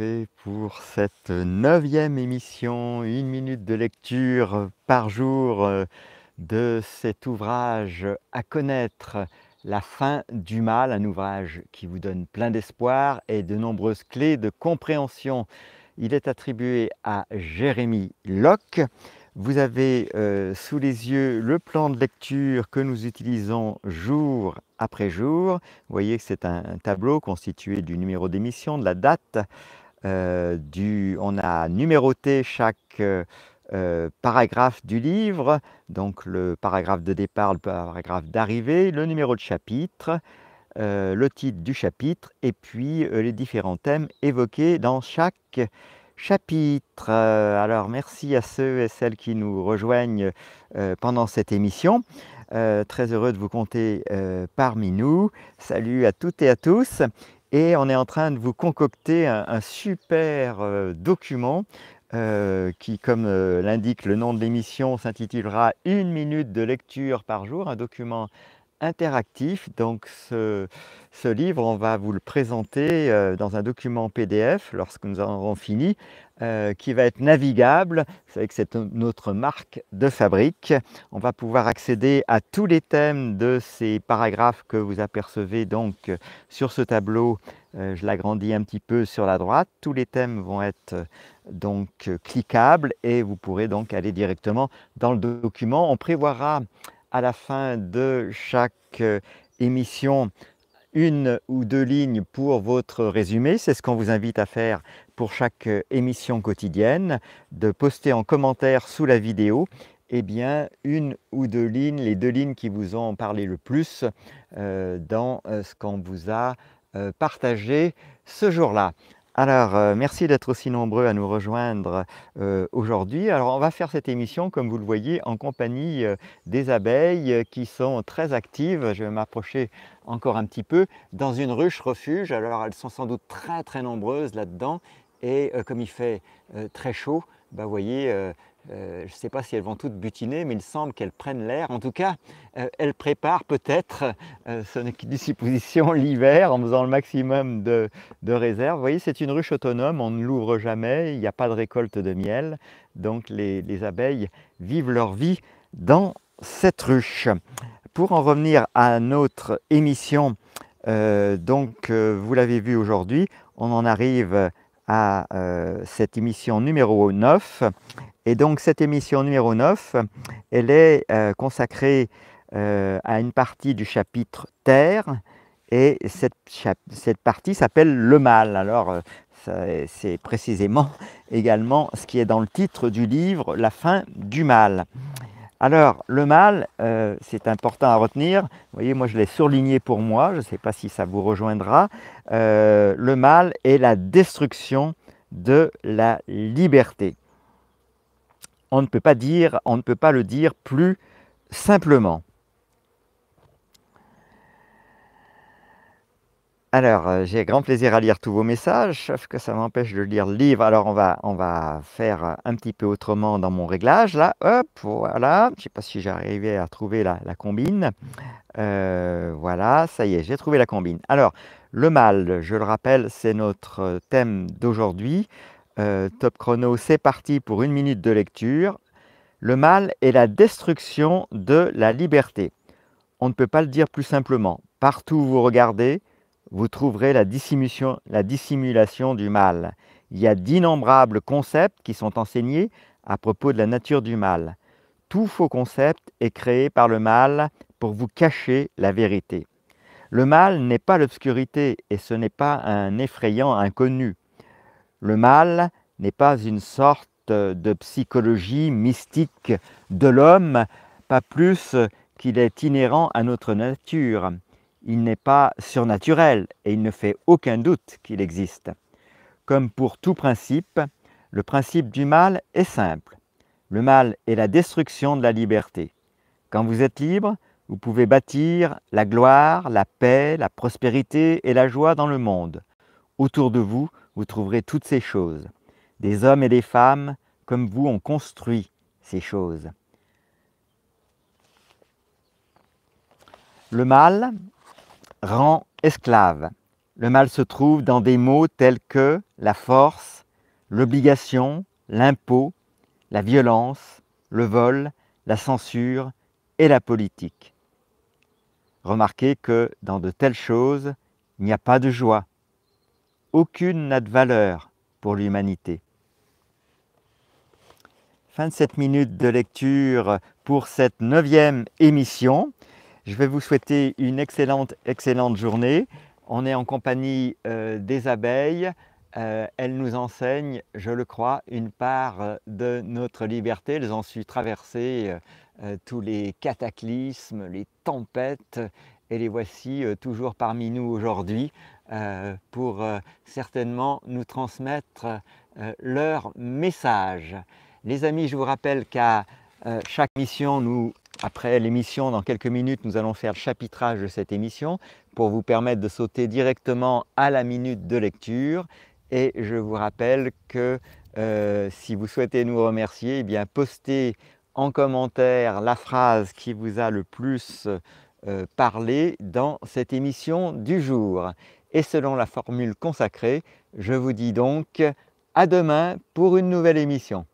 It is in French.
retrouver pour cette 9e émission, 1 minute de lecture par jour de cet ouvrage à connaître, La fin du mal, un ouvrage qui vous donne plein d'espoir et de nombreuses clés de compréhension. Il est attribué à Jérémy Locke. Vous avez sous les yeux le plan de lecture que nous utilisons jour après jour. Vous voyez que c'est un tableau constitué du numéro d'émission, de la date. On a numéroté chaque paragraphe du livre, donc le paragraphe de départ, le paragraphe d'arrivée, le numéro de chapitre, le titre du chapitre et puis les différents thèmes évoqués dans chaque chapitre. Alors merci à ceux et celles qui nous rejoignent pendant cette émission. Très heureux de vous compter parmi nous. Salut à toutes et à tous. Et on est en train de vous concocter un super document qui, comme l'indique le nom de l'émission, s'intitulera 1 minute de lecture par jour, un document interactif. Donc ce livre, on va vous le présenter dans un document PDF lorsque nous en aurons fini, qui va être navigable. Vous savez que c'est notre marque de fabrique. On va pouvoir accéder à tous les thèmes de ces paragraphes que vous apercevez donc sur ce tableau. Je l'agrandis un petit peu sur la droite. Tous les thèmes vont être donc cliquables et vous pourrez donc aller directement dans le document. On prévoira à la fin de chaque émission 1 ou 2 lignes pour votre résumé. C'est ce qu'on vous invite à faire pour chaque émission quotidienne, de poster en commentaire sous la vidéo eh bien, 1 ou 2 lignes, les 2 lignes qui vous ont parlé le plus dans ce qu'on vous a partagé ce jour-là. Alors, merci d'être aussi nombreux à nous rejoindre aujourd'hui. Alors, on va faire cette émission, comme vous le voyez, en compagnie des abeilles qui sont très actives. Je vais m'approcher encore un petit peu dans une ruche refuge. Alors, elles sont sans doute très nombreuses là-dedans. Et comme il fait très chaud, vous voyez, je ne sais pas si elles vont toutes butiner, mais il semble qu'elles prennent l'air. En tout cas, elles préparent peut-être, ce n'est qu'une supposition, l'hiver en faisant le maximum de réserve. Vous voyez, c'est une ruche autonome, on ne l'ouvre jamais, il n'y a pas de récolte de miel. Donc les abeilles vivent leur vie dans cette ruche. Pour en revenir à notre émission, vous l'avez vu aujourd'hui, on en arrive à cette émission numéro 9. Et donc cette émission numéro 9, elle est consacrée à une partie du chapitre Terre, et cette partie s'appelle le mal. Alors c'est précisément également ce qui est dans le titre du livre, La fin du mal. Alors le mal, c'est important à retenir. Vous voyez, moi je l'ai surligné pour moi, je ne sais pas si ça vous rejoindra. Le mal est la destruction de la liberté. On ne peut pas le dire plus simplement. Alors, j'ai grand plaisir à lire tous vos messages, sauf que ça m'empêche de lire le livre. Alors, on va faire un petit peu autrement dans mon réglage. Là, hop, voilà. Je ne sais pas si j'arrivais à trouver la combine. Voilà, ça y est, j'ai trouvé la combine. Alors, le mal, je le rappelle, c'est notre thème d'aujourd'hui. Top chrono, c'est parti pour 1 minute de lecture. Le mal est la destruction de la liberté. On ne peut pas le dire plus simplement. Partout où vous regardez, vous trouverez la dissimulation du mal. Il y a d'innombrables concepts qui sont enseignés à propos de la nature du mal. Tout faux concept est créé par le mal pour vous cacher la vérité. Le mal n'est pas l'obscurité et ce n'est pas un effrayant inconnu. Le mal n'est pas une sorte de psychologie mystique de l'homme, pas plus qu'il est inhérent à notre nature. Il n'est pas surnaturel et il ne fait aucun doute qu'il existe. Comme pour tout principe, le principe du mal est simple. Le mal est la destruction de la liberté. Quand vous êtes libre, vous pouvez bâtir la gloire, la paix, la prospérité et la joie dans le monde. Autour de vous, vous trouverez toutes ces choses. Des hommes et des femmes comme vous ont construit ces choses. Le mal rend esclave. Le mal se trouve dans des mots tels que la force, l'obligation, l'impôt, la violence, le vol, la censure et la politique. Remarquez que dans de telles choses, il n'y a pas de joie. Aucune n'a de valeur pour l'humanité. Fin de cette minute de lecture pour cette 9e émission. Je vais vous souhaiter une excellente journée. On est en compagnie des abeilles. Elles nous enseignent, je le crois, une part de notre liberté. Elles ont su traverser tous les cataclysmes, les tempêtes, et les voici toujours parmi nous aujourd'hui pour certainement nous transmettre leur message. Les amis, je vous rappelle qu'à chaque émission, après l'émission, dans quelques minutes, nous allons faire le chapitrage de cette émission pour vous permettre de sauter directement à la minute de lecture. Et je vous rappelle que si vous souhaitez nous remercier, eh bien, postez en commentaire la phrase qui vous a le plus parlé dans cette émission du jour. Et selon la formule consacrée, je vous dis donc à demain pour une nouvelle émission.